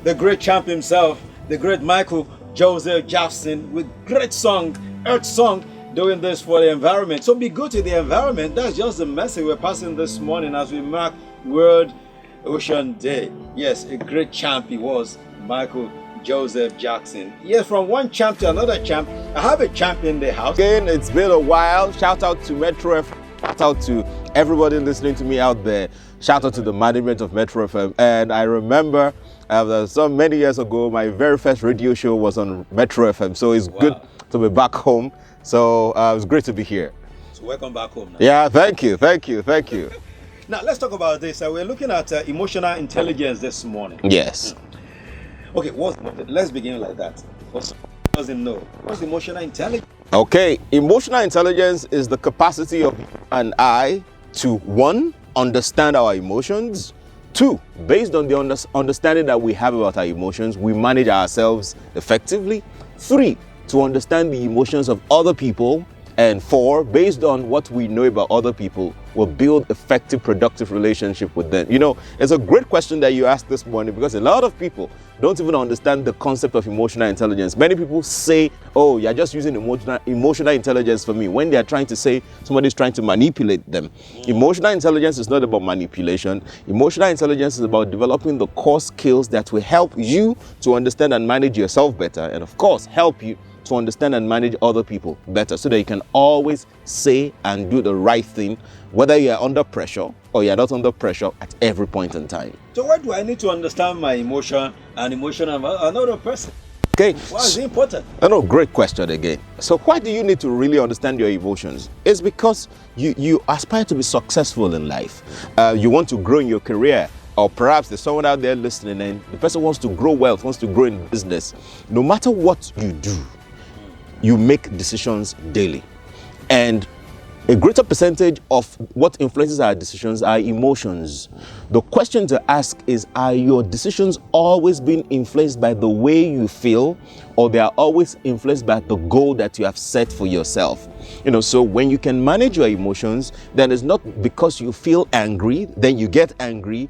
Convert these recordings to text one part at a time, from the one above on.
the great champ himself, the great Michael Joseph Jackson, with great song, Earth Song, doing this for the environment. So be good to the environment. That's just the message we're passing this morning as we mark World Ocean Day. Yes, a great champ he was, Michael Joseph Jackson. Yes, from one champ to another champ. I have a champ in the house. Again, it's been a while. Shout out to Metro FM. Shout out to everybody listening to me out there. Shout out to the management of Metro FM. And I remember so many years ago, my very first radio show was on Metro FM. So it's good to be back home. So it's great to be here. So welcome back home now. Yeah, thank you. Now let's talk about this. We're looking at emotional intelligence this morning. Yes. Okay, let's begin like that. Doesn't know what's emotional intelligence? Okay, emotional intelligence is the capacity of you and I to, one, understand our emotions. Two, based on the understanding that we have about our emotions, we manage ourselves effectively. Three, to understand the emotions of other people. And four, based on what we know about other people, we'll build effective, productive relationship with them. You know, it's a great question that you asked this morning, because a lot of people don't even understand the concept of emotional intelligence. Many people say, oh, you're just using emotional intelligence for me, when they're trying to say somebody's trying to manipulate them. Emotional intelligence is not about manipulation. Emotional intelligence is about developing the core skills that will help you to understand and manage yourself better, and of course, help you to understand and manage other people better, so that you can always say and do the right thing, whether you're under pressure or you're not under pressure at every point in time. So why do I need to understand my emotion and emotion of another person? Okay. Why is it important? No, great question again. So why do you need to really understand your emotions? It's because you aspire to be successful in life. You want to grow in your career. Or perhaps there's someone out there listening and the person wants to grow wealth, wants to grow in business. No matter what you do, you make decisions daily. And a greater percentage of what influences our decisions are emotions. The question to ask is, are your decisions always being influenced by the way you feel, or they are always influenced by the goal that you have set for yourself? You know, so when you can manage your emotions, then it's not because you feel angry, then you get angry,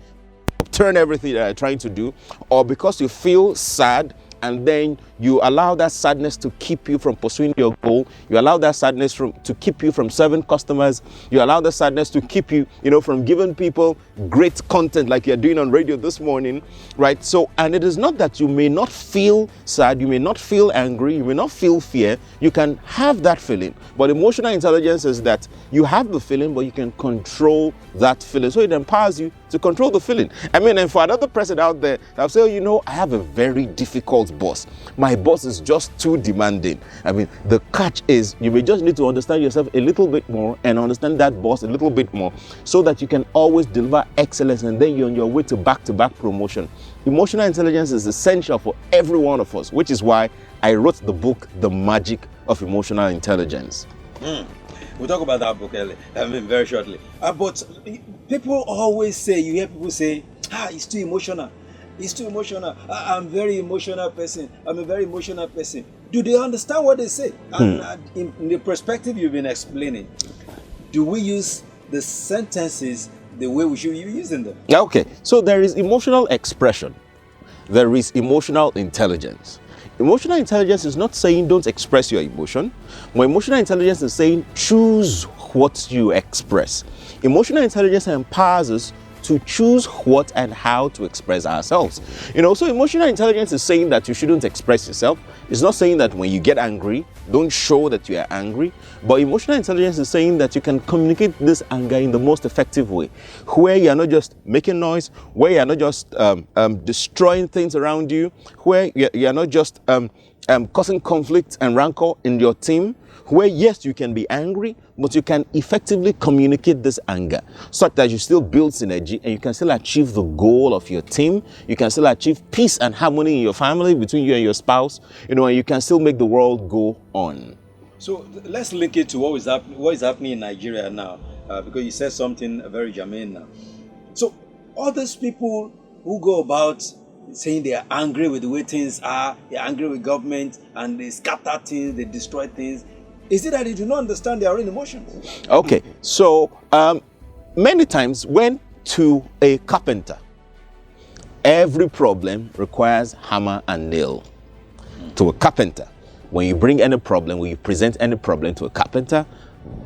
turn everything that you're trying to do, or because you feel sad, and then you allow that sadness to keep you from pursuing your goal. You allow that sadness to keep you from serving customers. You allow that sadness to keep you, from giving people great content like you're doing on radio this morning, right? So, and it is not that you may not feel sad, you may not feel angry, you may not feel fear. You can have that feeling. But emotional intelligence is that you have the feeling, but you can control that feeling. So it empowers you to control the feeling. I mean, and for another person out there, I'll say, I have a very difficult boss. My boss is just too demanding. I mean, the catch is you may just need to understand yourself a little bit more and understand that boss a little bit more, so that you can always deliver excellence, and then you're on your way to back-to-back promotion. Emotional intelligence is essential for every one of us, which is why I wrote the book, The Magic of Emotional Intelligence. We'll talk about that book very shortly. But people always say, you hear people say, it's too emotional. It's too emotional. I'm a very emotional person. I'm a very emotional person. Do they understand what they say? In the perspective you've been explaining, do we use the sentences the way we should be using them? Okay, so there is emotional expression. There is emotional intelligence. Emotional intelligence is not saying don't express your emotion. But emotional intelligence is saying choose what you express. Emotional intelligence empowers us to choose what and how to express ourselves. So emotional intelligence is saying that you shouldn't express yourself. It's not saying that when you get angry, don't show that you are angry. But emotional intelligence is saying that you can communicate this anger in the most effective way, where you're not just making noise, where you're not just destroying things around you, where you're not just causing conflict and rancor in your team, where yes, you can be angry, but you can effectively communicate this anger such that you still build synergy and you can still achieve the goal of your team. You can still achieve peace and harmony in your family, between you and your spouse, and you can still make the world go on. So let's link it to what is happening in Nigeria now, because you said something very germane now. So all those people who go about saying they are angry with the way things are, they're angry with government, and they scatter things, they destroy things, is it that they do not understand their own emotions? Okay, so many times when to a carpenter, every problem requires hammer and nail. To a carpenter, when you bring any problem, when you present any problem to a carpenter,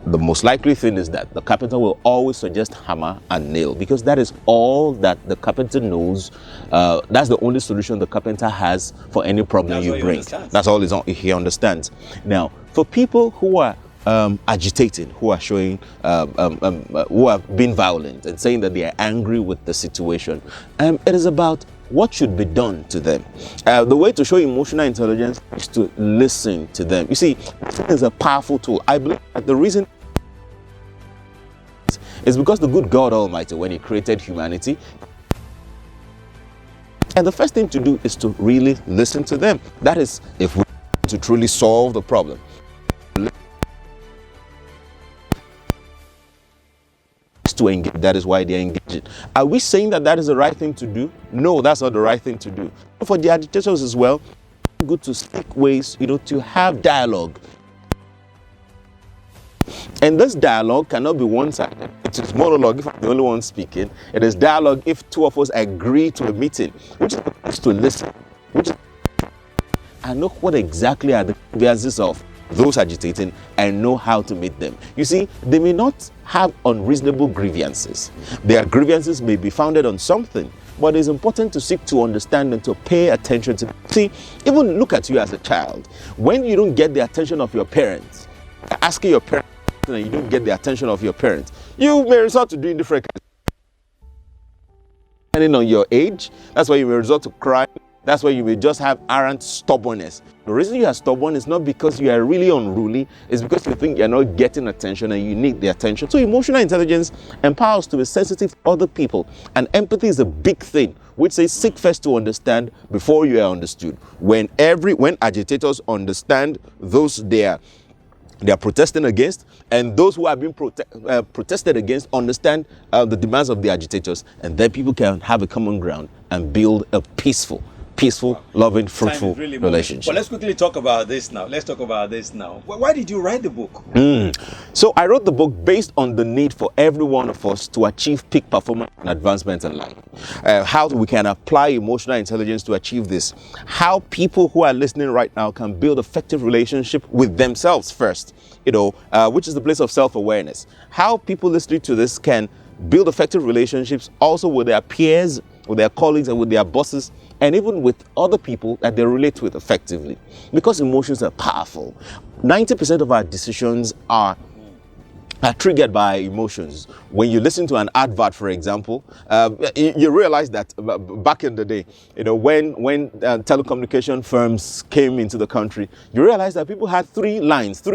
the most likely thing is that the carpenter will always suggest hammer and nail, because that is all that the carpenter knows. That's the only solution the carpenter has for any problem you bring. That's all he understands. Now, for people who are agitating, who are showing, who have been violent and saying that they are angry with the situation, it is about what should be done to them. The way to show emotional intelligence is to listen to them. You see, listening is a powerful tool. I believe that the reason is because the good God Almighty, when He created humanity, and the first thing to do is to really listen to them. That is, if we want to truly solve the problem. To engage. That is why they're engaging. Are we saying that that is the right thing to do? No, that's not the right thing to do. For the agitators as well, it's good to seek ways, to have dialogue. And this dialogue cannot be one-sided. It is monologue if I'm the only one speaking. It is dialogue if two of us agree to a meeting, which is to listen, and know what exactly are the grievances of those agitating and know how to meet them. You see, they may not have unreasonable grievances. Their grievances may be founded on something, but it's important to seek to understand and to pay attention to. See, even look at you as a child. When you don't get the attention of your parents, asking your parents and you don't get the attention of your parents, you may resort to doing different kinds. Depending on your age, that's why you may resort to crying. That's why you may just have arrant stubbornness. The reason you are stubborn is not because you are really unruly, it's because you think you're not getting attention and you need the attention. So emotional intelligence empowers to be sensitive to other people. And empathy is a big thing, which says seek first to understand before you are understood. When agitators understand those they are protesting against, and those who are being protested against understand the demands of the agitators, and then people can have a common ground and build a peaceful, loving, fruitful relationship. But let's quickly talk about this now. Why did you write the book? So I wrote the book based on the need for every one of us to achieve peak performance and advancement in life. How we can apply emotional intelligence to achieve this. How people who are listening right now can build effective relationship with themselves first, which is the place of self-awareness. How people listening to this can build effective relationships also with their peers, with their colleagues, and with their bosses, and even with other people that they relate with effectively. Because emotions are powerful. 90% of our decisions are triggered by emotions. When you listen to an advert, for example, you realize that back in the day, when telecommunication firms came into the country, you realize that people had 3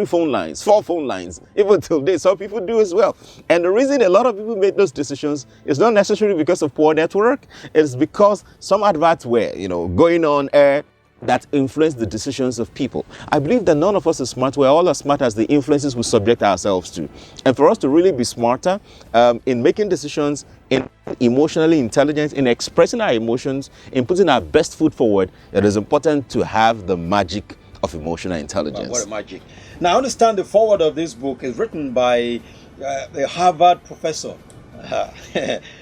phone lines, 4 phone lines. Even till today, some people do as well. And the reason a lot of people made those decisions is not necessarily because of poor network. It's because some adverts were, going on air that influence the decisions of people. I believe that none of us is smart. We're all as smart as the influences we subject ourselves to. And for us to really be smarter in making decisions, in emotionally intelligent, in expressing our emotions, in putting our best foot forward, it is important to have the magic of emotional intelligence. What a magic. Now, I understand the foreword of this book is written by a Harvard professor,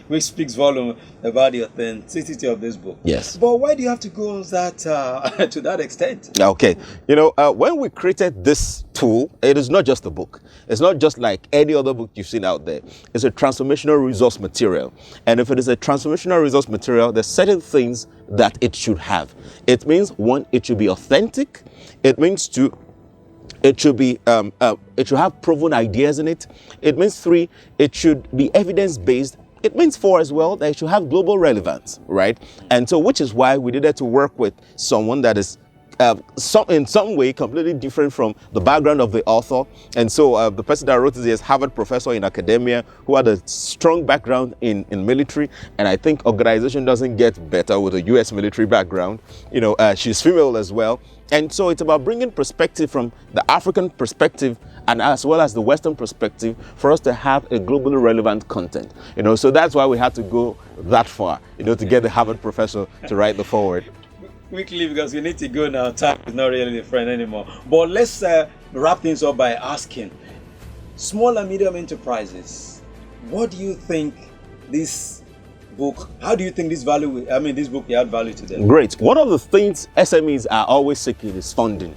which speaks volume about the authenticity of this book. Yes. But why do you have to go on that to that extent? Okay. When we created this tool, it is not just a book. It's not just like any other book you've seen out there. It's a transformational resource material. And if it is a transformational resource material, there's certain things that it should have. It means, 1, it should be authentic. It means 2, it should be it should have proven ideas in it. It means 3, it should be evidence-based. It means 4 as well, that it should have global relevance, right? And so, which is why we needed to work with someone that is in some way completely different from the background of the author. And so the person that wrote this is Harvard professor in academia who had a strong background in military. And I think organization doesn't get better with a US military background. She's female as well. And so it's about bringing perspective from the African perspective and as well as the Western perspective for us to have a globally relevant content. So that's why we had to go that far, to get the Harvard professor to write the foreword. Quickly, because we need to go now. Time is not really a friend anymore. But let's wrap things up by asking, small and medium enterprises, what do you think this book, how do you think this book will add value to them? Great. One of the things SMEs are always seeking is funding.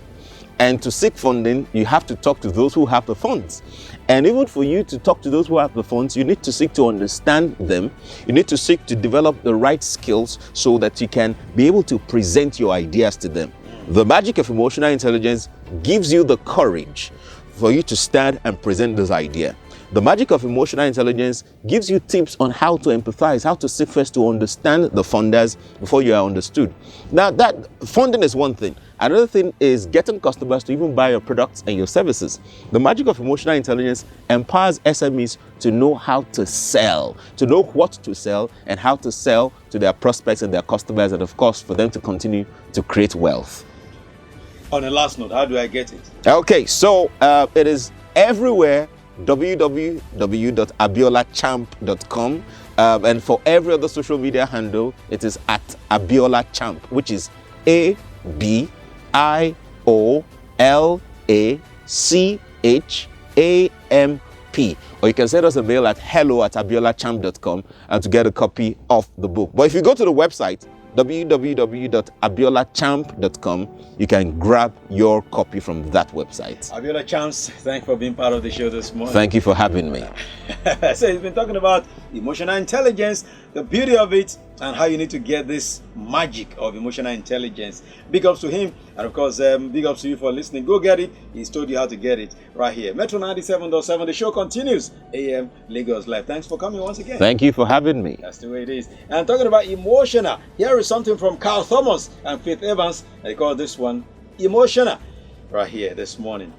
And to seek funding, you have to talk to those who have the funds. And even for you to talk to those who have the funds, you need to seek to understand them. You need to seek to develop the right skills so that you can be able to present your ideas to them. The magic of emotional intelligence gives you the courage for you to stand and present this idea. The magic of emotional intelligence gives you tips on how to empathize, how to seek first to understand the funders before you are understood. Now, that funding is one thing. Another thing is getting customers to even buy your products and your services. The magic of emotional intelligence empowers SMEs to know how to sell, to know what to sell and how to sell to their prospects and their customers, and of course, for them to continue to create wealth. On a last note, how do I get it? Okay, so it is everywhere. www.abiolachamp.com, and for every other social media handle, it is at abiolachamp, which is ABIOLACHAMP. Or you can send us a mail at hello@abiolachamp.com and to get a copy of the book. But if you go to the website www.abiolachamp.com, you can grab your copy from that website. Abiola Champs, thanks for being part of the show this morning. Thank you for having me. So he's been talking about emotional intelligence, the beauty of it, and how you need to get this magic of emotional intelligence. Big ups to him, and of course, big ups to you for listening. Go get it. He's told you how to get it right here. Metro 97.7. The show continues. AM Lagos Live. Thanks for coming once again. Thank you for having me. That's the way it is. And talking about emotional, here is something from Carl Thomas and Faith Evans. They call this one emotional right here this morning.